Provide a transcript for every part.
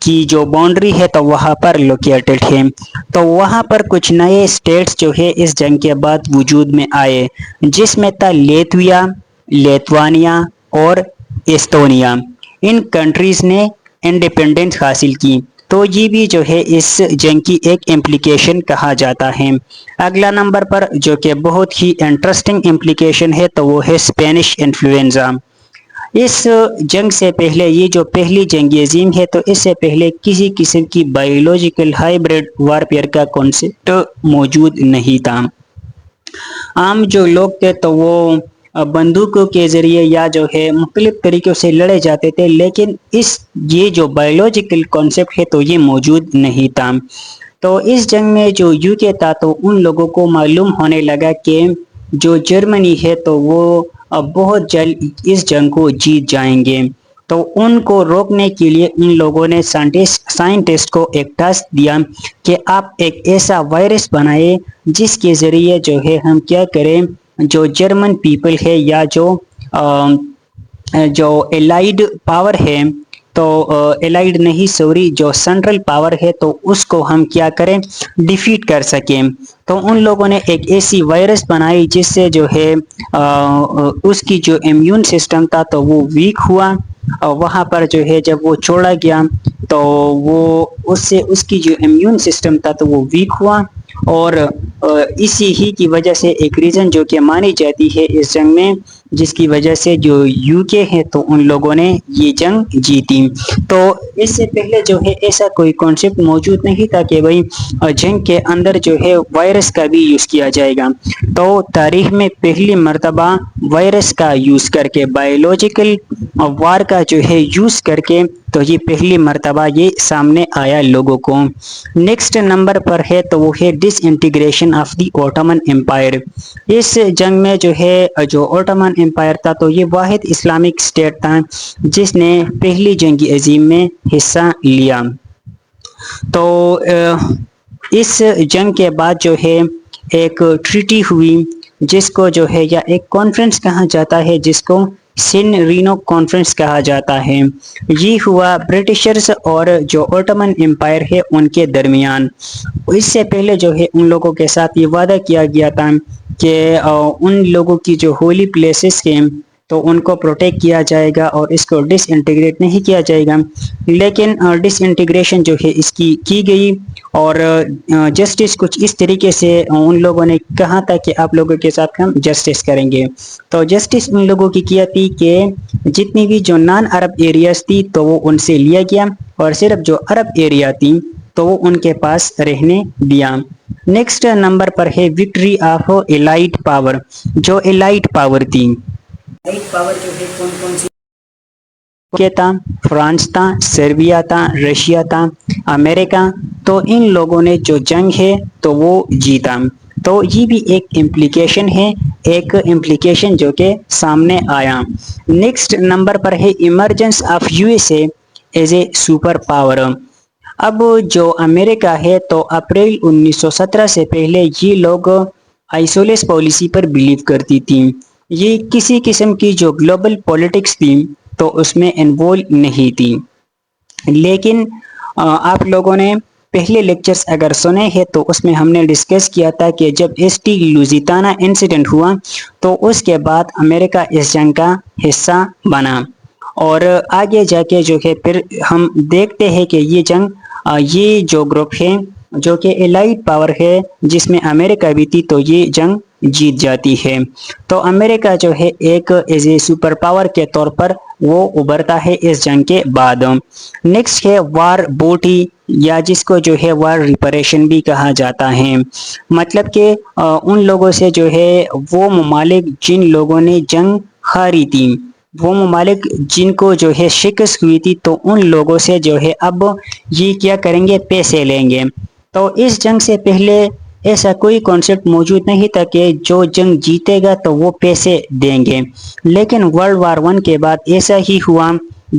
کی جو باؤنڈری ہے تو وہاں پر لوکیٹڈ ہے. تو وہاں پر کچھ نئے اسٹیٹس جو ہے اس جنگ کے بعد وجود میں آئے، جس میں تھا لیتویا، لیتوانیا اور ایستونیا. ان کنٹریز نے انڈیپینڈنس حاصل کی. تو یہ بھی جو ہے اس جنگ کی ایک امپلیکیشن کہا جاتا ہے. اگلا نمبر پر جو کہ بہت ہی انٹرسٹنگ امپلیکیشن ہے تو وہ ہے اسپینش انفلوئنزا. اس جنگ سے پہلے، یہ جو پہلی جنگ عظیم ہے تو اس سے پہلے کسی قسم کی بایولوجیکل ہائیبریڈ وارفیئر کا کانسیپٹ موجود نہیں تھا. عام جو لوگ تھے تو وہ بندوقوں کے ذریعے یا جو ہے مختلف طریقوں سے لڑے جاتے تھے، لیکن یہ جو بایولوجیکل کانسیپٹ ہے تو یہ موجود نہیں تھا. تو اس جنگ میں جو یوکے تھا تو ان لوگوں کو معلوم ہونے لگا کہ جو جرمنی ہے تو وہ بہت جلد اس جنگ کو جیت جائیں گے. تو ان کو روکنے کے لیے ان لوگوں نے سائنٹسٹ کو ایک ٹاسک دیا کہ آپ ایک ایسا وائرس بنائے جس کے ذریعے جو ہے ہم کیا کریں، جو جرمن پیپل ہے یا جو الائیڈ پاور ہے، تو الائیڈ نہیں سوری جو سینٹرل پاور ہے تو اس کو ہم کیا کریں، ڈیفیٹ کر سکیں. تو ان لوگوں نے ایک ایسی وائرس بنائی جس سے جو ہے اس کی جو امیون سسٹم تھا تو وہ ویک ہوا. وہاں پر جو ہے جب وہ چھوڑا گیا تو وہ اس کی جو امیون سسٹم تھا تو وہ ویک ہوا. اور اسی ہی کی وجہ سے ایک ریزن جو کہ مانی جاتی ہے اس جنگ میں، جس کی وجہ سے جو یوکے ہے تو ان لوگوں نے یہ جنگ جیتی. تو اس سے پہلے جو ہے ایسا کوئی کانسیپٹ موجود نہیں تھا کہ بھائی جنگ کے اندر جو ہے وائرس کا بھی یوز کیا جائے گا. تو تاریخ میں پہلی مرتبہ وائرس کا یوز کر کے، بایولوجیکل وار کا جو ہے یوز کر کے، تو یہ پہلی مرتبہ یہ سامنے آیا لوگوں کو. نیکسٹ نمبر پر ہے تو وہ ہے ڈس integration of the Ottoman umpire. اس جنگ میں جو ہے جو اوٹومن امپائر تھا تو یہ واحد اسلامک اسٹیٹ تھا جس نے پہلی جنگ عظیم میں حصہ لیا. تو اس جنگ کے بعد جو ہے ایک ٹریٹی ہوئی جس کو جو ہے یا ایک کانفرنس کہا جاتا ہے جس کو سن رینو کانفرنس کہا جاتا ہے. یہ ہوا برٹشرز اور جو اوٹومن امپائر ہے ان کے درمیان. اس سے پہلے جو ہے ان لوگوں کے ساتھ یہ وعدہ کیا گیا تھا کہ ان لوگوں کی جو ہولی پلیسز ہیں تو ان کو پروٹیکٹ کیا جائے گا اور اس کو ڈس انٹیگریٹ نہیں کیا جائے گا. لیکن ڈس انٹیگریشن جو ہے اس کی گئی اور جسٹس کچھ اس طریقے سے ان لوگوں نے کہا تھا کہ آپ لوگوں کے ساتھ ہم جسٹس کریں گے. تو جسٹس ان لوگوں کی کیا تھی کہ جتنی بھی جو نان عرب ایریاز تھی تو وہ ان سے لیا گیا اور صرف جو عرب ایریا تھی تو وہ ان کے پاس رہنے دیا. نیکسٹ نمبر پر ہے وکٹری آف الائٹ پاور. جو الائٹ پاور تھی، الائٹ پاور جو ہے کون کون سی تھا؟ فرانس تھا، سربیا تھا، رشیا تھا، امریکہ. تو ان لوگوں نے جو جنگ ہے تو وہ جیتا. تو یہ بھی ایک امپلیکیشن ہے، ایک امپلیکیشن جو کہ سامنے آیا. نیکسٹ نمبر پر ہے emergence of U S A as a super power. اب جو امریکہ ہے تو اپریل 1917 سے پہلے یہ لوگ آئسولیس پالیسی پر بلیو کرتی تھی. یہ کسی قسم کی جو گلوبل پولیٹکس تھی تو اس میں انوالو نہیں تھی. لیکن آپ لوگوں نے پہلے لیکچرز اگر سنے ہیں تو اس میں ہم نے ڈسکس کیا تھا کہ جب ایس ٹی لوزیتانا انسیڈنٹ ہوا تو اس کے بعد امریکہ اس جنگ کا حصہ بنا. اور آگے جا کے جو ہے پھر ہم دیکھتے ہیں کہ یہ جنگ یہ جو گروپ ہے جو کہ الائٹ پاور ہے جس میں امریکہ بھی تھی تو یہ جنگ جیت جاتی ہے. تو امریکہ جو ہے ایک ایز اے سپر پاور کے طور پر وہ ابھرتا ہے اس جنگ کے بعد. نیکسٹ ہے وار بوٹی یا جس کو جو ہے وار ریپریشن بھی کہا جاتا ہے. مطلب کہ ان لوگوں سے جو ہے وہ ممالک جن لوگوں نے جنگ ہاری تھی، وہ ممالک جن کو جو ہے شکست ہوئی تھی تو ان لوگوں سے جو ہے اب یہ کیا کریں گے، پیسے لیں گے. تو اس جنگ سے پہلے ایسا کوئی کانسیپٹ موجود نہیں تھا کہ جو جنگ جیتے گا تو وہ پیسے دیں گے. لیکن ورلڈ وار 1 کے بعد ایسا ہی ہوا.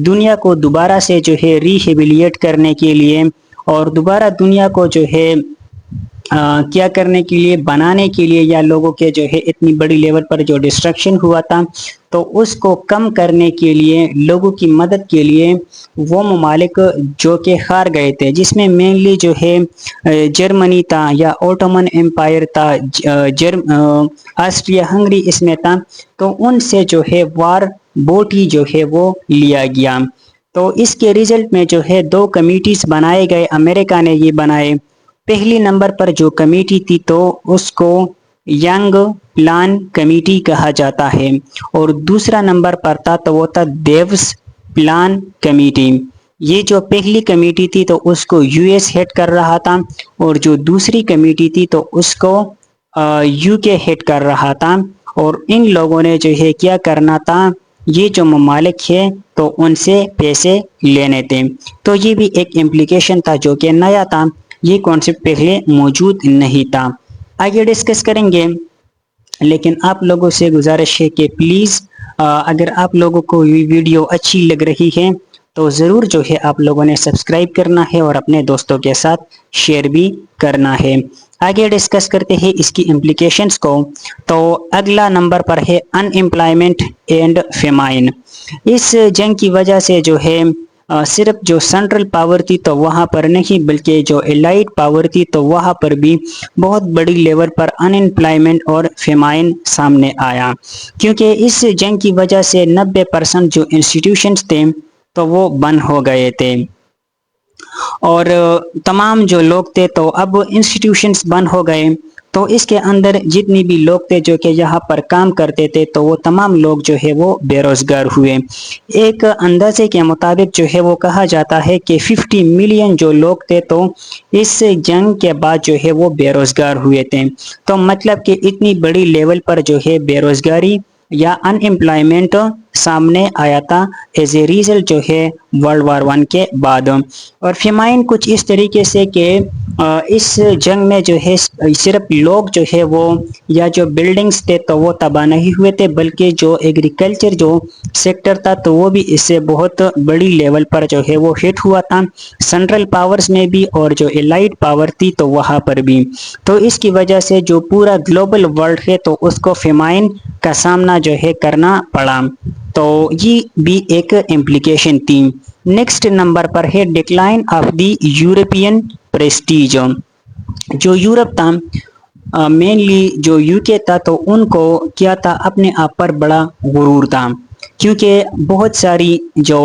دنیا کو دوبارہ سے جو ہے ریہیبلیٹ کرنے کے لیے اور دوبارہ دنیا کو جو ہے کیا کرنے کے لیے، بنانے کے لیے، یا لوگوں کے جو ہے اتنی بڑی لیول پر جو ڈسٹرکشن ہوا تھا تو اس کو کم کرنے کے لیے، لوگوں کی مدد کے لیے وہ ممالک جو کہ ہار گئے تھے، جس میں مینلی جو ہے جرمنی تھا یا اوٹومن امپائر تھا، آسٹریا ہنگری اس میں تھا، تو ان سے جو ہے وار بوٹی جو ہے وہ لیا گیا۔ تو اس کے ریزلٹ میں جو ہے دو کمیٹیز بنائے گئے، امریکہ نے یہ بنائے۔ پہلی نمبر پر جو کمیٹی تھی تو اس کو ینگ پلان کمیٹی کہا جاتا ہے، اور دوسرا نمبر پر تھا تو وہ تھا دیوس پلان کمیٹی۔ یہ جو پہلی کمیٹی تھی تو اس کو یو ایس ہیڈ کر رہا تھا، اور جو دوسری کمیٹی تھی تو اس کو یو کے ہیڈ کر رہا تھا، اور ان لوگوں نے جو ہے کیا کرنا تھا، یہ جو ممالک ہے تو ان سے پیسے لینے تھے۔ تو یہ بھی ایک امپلیکیشن تھا جو کہ نیا تھا، یہ کانسیپٹ پہلے موجود نہیں تھا۔ آگے ڈسکس کریں گے، لیکن آپ لوگوں سے گزارش ہے کہ پلیز اگر آپ لوگوں کو یہ ویڈیو اچھی لگ رہی ہے تو ضرور جو ہے آپ لوگوں نے سبسکرائب کرنا ہے اور اپنے دوستوں کے ساتھ شیئر بھی کرنا ہے۔ آگے ڈسکس کرتے ہیں اس کی امپلیکیشنز کو۔ تو اگلا نمبر پر ہے ان امپلائمنٹ اینڈ فیمائن۔ اس جنگ کی وجہ سے جو ہے صرف جو سینٹرل پاور تھی تو وہاں پر نہیں، بلکہ جو الائٹ پاور تھی تو وہاں پر بھی بہت بڑی لیول پر ان امپلائمنٹ اور فیمائن سامنے آیا، کیونکہ اس جنگ کی وجہ سے 90% جو انسٹیٹیوشنز تھے تو وہ بند ہو گئے تھے، اور تمام جو لوگ تھے تو اب انسٹیٹیوشنز بند ہو گئے، تو اس کے اندر جتنی بھی لوگ تھے جو کہ یہاں پر کام کرتے تھے تو وہ تمام لوگ جو ہے وہ بے روزگار ہوئے۔ ایک اندازے کے مطابق جو ہے وہ کہا جاتا ہے کہ 50 ملین جو لوگ تھے تو اس جنگ کے بعد جو ہے وہ بے روزگار ہوئے تھے۔ تو مطلب کہ اتنی بڑی لیول پر جو ہے بے روزگاری یا ان امپلائمنٹ سامنے آیا تھا ایز اے ریزلٹ جو ہے ورلڈ وار 1 کے بعد۔ اور فیمائن کچھ اس طریقے سے کہ اس جنگ میں جو ہے صرف لوگ جو ہے وہ یا جو بلڈنگز تھے تو وہ تباہ نہیں ہوئے تھے، بلکہ جو ایگریکلچر جو سیکٹر تھا تو وہ بھی اس سے بہت بڑی لیول پر جو ہے وہ ہٹ ہوا تھا، سینٹرل پاورز میں بھی اور جو الائٹ پاور تھی تو وہاں پر بھی۔ تو اس کی وجہ سے جو پورا گلوبل ورلڈ ہے تو اس کو فیمائن کا سامنا جو ہے کرنا پڑا، تو یہ بھی ایک امپلیکیشن تھی۔ نیکسٹ نمبر پر ہے decline of the European prestige. جو یورپ تھا، مینلی جو یو کے تھا، تو ان کو کیا تھا، اپنے آپ پر بڑا غرور تھا، کیونکہ بہت ساری جو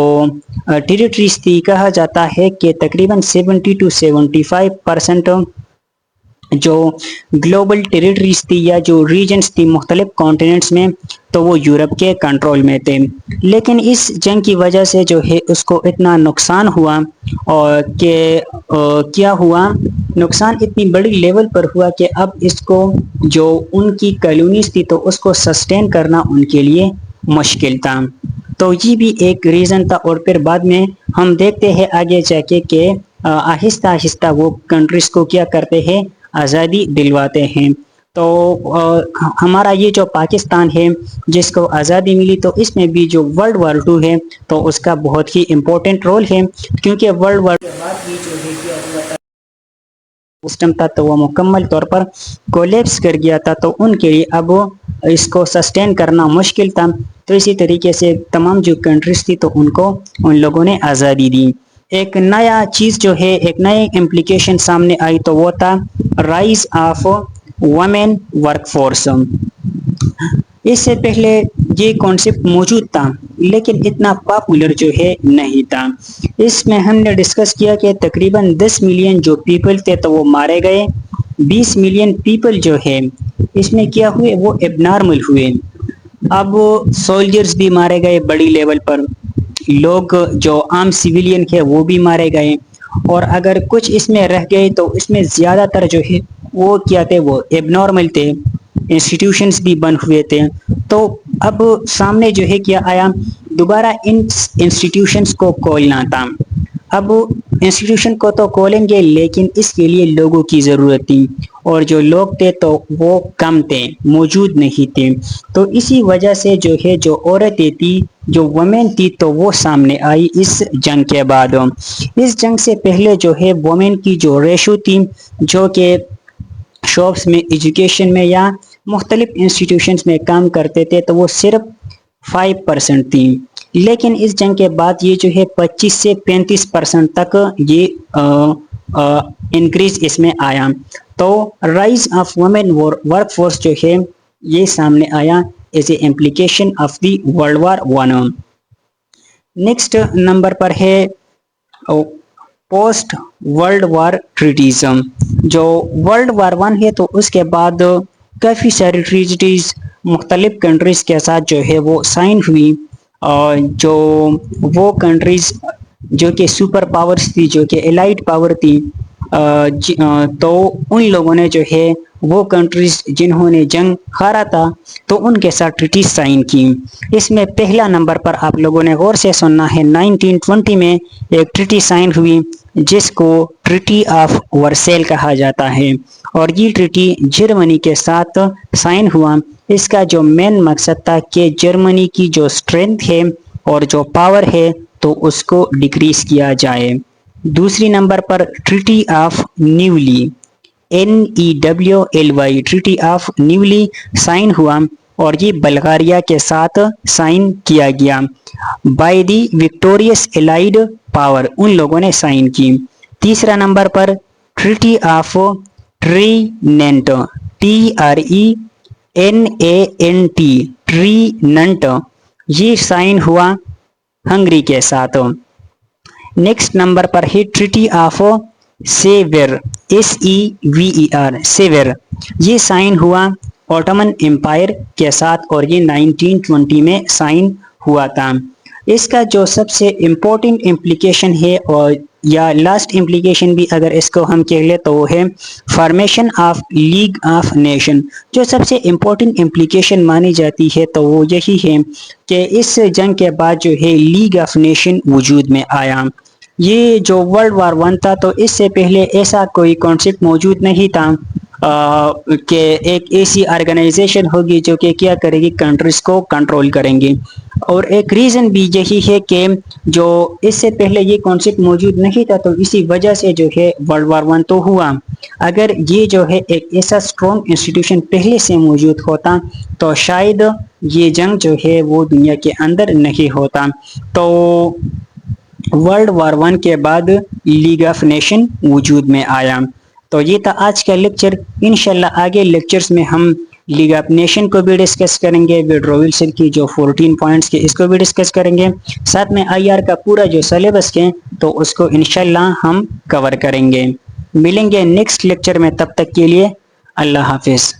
ٹیریٹریز تھی، کہا جاتا ہے کہ تقریباً 70 to 75% جو گلوبل ٹیریٹریز تھی یا جو ریجنز تھی مختلف کانٹیننٹس میں تو وہ یورپ کے کنٹرول میں تھے۔ لیکن اس جنگ کی وجہ سے جو ہے اس کو اتنا نقصان ہوا، اور کہ کیا ہوا، نقصان اتنی بڑی لیول پر ہوا کہ اب اس کو جو ان کی کالونیز تھی تو اس کو سسٹین کرنا ان کے لیے مشکل تھا۔ تو یہ بھی ایک ریزن تھا، اور پھر بعد میں ہم دیکھتے ہیں آگے جا کے کہ آہستہ آہستہ وہ کنٹریز کو کیا کرتے ہیں، آزادی دلواتے ہیں۔ تو ہمارا یہ جو پاکستان ہے جس کو آزادی ملی، تو اس میں بھی جو ورلڈ وار 2 ہے تو اس کا بہت ہی امپورٹنٹ رول ہے، کیونکہ ورلڈ وار کے بعد یہ جو ہے کیا ہوا تھا، سسٹم تھا تو وہ مکمل طور پر کولیپس کر گیا تھا، تو ان کے لیے اب اس کو سسٹین کرنا مشکل تھا۔ تو اسی طریقے سے تمام جو کنٹریز تھی تو ان کو ان لوگوں نے آزادی دی۔ ایک نیا چیز جو ہے، ایک نئے امپلیکیشن سامنے آئی تو وہ تھا rise of women workforce. اس سے پہلے یہ کانسیپٹ موجود تھا لیکن اتنا پاپولر جو ہے نہیں تھا۔ اس میں ہم نے ڈسکس کیا کہ تقریباً 10 ملین جو پیپل تھے تو وہ مارے گئے، 20 ملین پیپل جو ہے اس میں کیا ہوئے، وہ اب نارمل ہوئے۔ اب سولجرز بھی مارے گئے بڑی لیول پر، لوگ جو عام سیویلین ہے وہ بھی مارے گئے، اور اگر کچھ اس میں رہ گئے تو اس میں زیادہ تر جو ہے وہ کیا تھے، وہ اب نارمل تھے، انسٹیٹیوشنز بھی بند ہوئے تھے۔ تو اب سامنے جو ہے کیا آیا، دوبارہ ان انسٹیٹیوشنز کو کھولنا تھا۔ اب انسٹیٹیوشن کو تو کھولیں گے لیکن اس کے لیے لوگوں کی ضرورت تھی، اور جو لوگ تھے تو وہ کم تھے، موجود نہیں تھے۔ تو اسی وجہ سے جو ہے جو عورتیں تھی، جو وومن تھی تو وہ سامنے آئی اس جنگ کے بعد۔ اس جنگ سے پہلے جو ہے وومن کی جو ریشو تھی جو کہ شاپس میں، ایجوکیشن میں یا مختلف انسٹیٹیوشنز میں کام کرتے تھے تو وہ صرف 5% تھی، لیکن اس جنگ کے بعد یہ جو ہے 25 سے 35% تک یہ انکریز اس میں آیا. تو rise of woman workforce جو ہے یہ سامنے آیا as a implication of the world war 1. Next number پر ہے پوسٹ ورلڈ وار ٹریٹیزم. جو ورلڈ وار 1 ہے تو اس کے بعد کافی ساری ٹریٹیز مختلف کنٹریز کے ساتھ جو ہے وہ سائن ہوئی، اور جو وہ کنٹریز جو کہ سپر پاورز تھی، جو کہ الائٹ پاور تھی، تو ان لوگوں نے جو ہے وہ کنٹریز جنہوں نے جنگ ہارا تھا تو ان کے ساتھ ٹریٹی سائن کی. اس میں پہلا نمبر پر آپ لوگوں نے غور سے سننا ہے 1920 میں ایک ٹریٹی سائن ہوئی جس کو ٹریٹی آف ورسیل کہا جاتا ہے، اور یہ ٹریٹی جرمنی کے ساتھ سائن ہوا. اس کا جو مین مقصد تھا کہ جرمنی کی جو اسٹرینتھ ہے اور جو پاور ہے تو اس کو ڈیکریز کیا جائے. دوسری نمبر پر treaty of Neuilly NEWLY treaty of Neuilly sign ہوا، اور یہ بلغاریہ کے ساتھ سائن کیا گیا by the victorious allied power, ان لوگوں نے سائن کی. تیسرا نمبر پر treaty of Trianon TRENANT Trianon, یہ سائن ہوا ہنگری کے ساتھ. نیکسٹ نمبر پر ہے ٹریٹی آف سیویر SEVER سیویر، یہ سائن ہوا اوٹمن امپائر کے ساتھ اور یہ 1920 میں سائن ہوا تھا. اس کا جو سب سے امپورٹنٹ امپلیکیشن ہے، اور یا لاسٹ امپلیکیشن بھی اگر اس کو ہم کہہ لیں تو وہ ہے formation of league of nation. جو سب سے امپورٹنٹ امپلیکیشن مانی جاتی ہے تو وہ یہی ہے کہ اس جنگ کے بعد جو ہے لیگ آف نیشن وجود میں آیا. یہ جو ورلڈ وار 1 تھا تو اس سے پہلے ایسا کوئی کانسیپٹ موجود نہیں تھا کہ ایک ایسی آرگنائزیشن ہوگی جو کہ کیا کرے گی، کنٹریز کو کنٹرول کریں گی. اور ایک ریزن بھی یہی ہے کہ جو اس سے پہلے یہ کانسیپٹ موجود نہیں تھا تو اسی وجہ سے جو ہے ورلڈ وار 1 تو ہوا. اگر یہ جو ہے ایک ایسا اسٹرانگ انسٹیٹیوشن پہلے سے موجود ہوتا تو شاید یہ جنگ جو ہے وہ دنیا کے اندر نہیں ہوتا. تو ورلڈ وار 1 کے بعد لیگ آف نیشن وجود میں آیا. تو یہ تھا آج کا لیکچر. انشاءاللہ آگے لیکچرز میں ہم لیگ آف نیشن کو بھی ڈسکس کریں گے، وڈرو ولسن کی جو 14 پوائنٹس کے اس کو بھی ڈسکس کریں گے، ساتھ میں IR کا پورا جو سلیبس ہے تو اس کو انشاءاللہ ہم کور کریں گے. ملیں گے نیکسٹ لیکچر میں، تب تک کے لیے اللہ حافظ.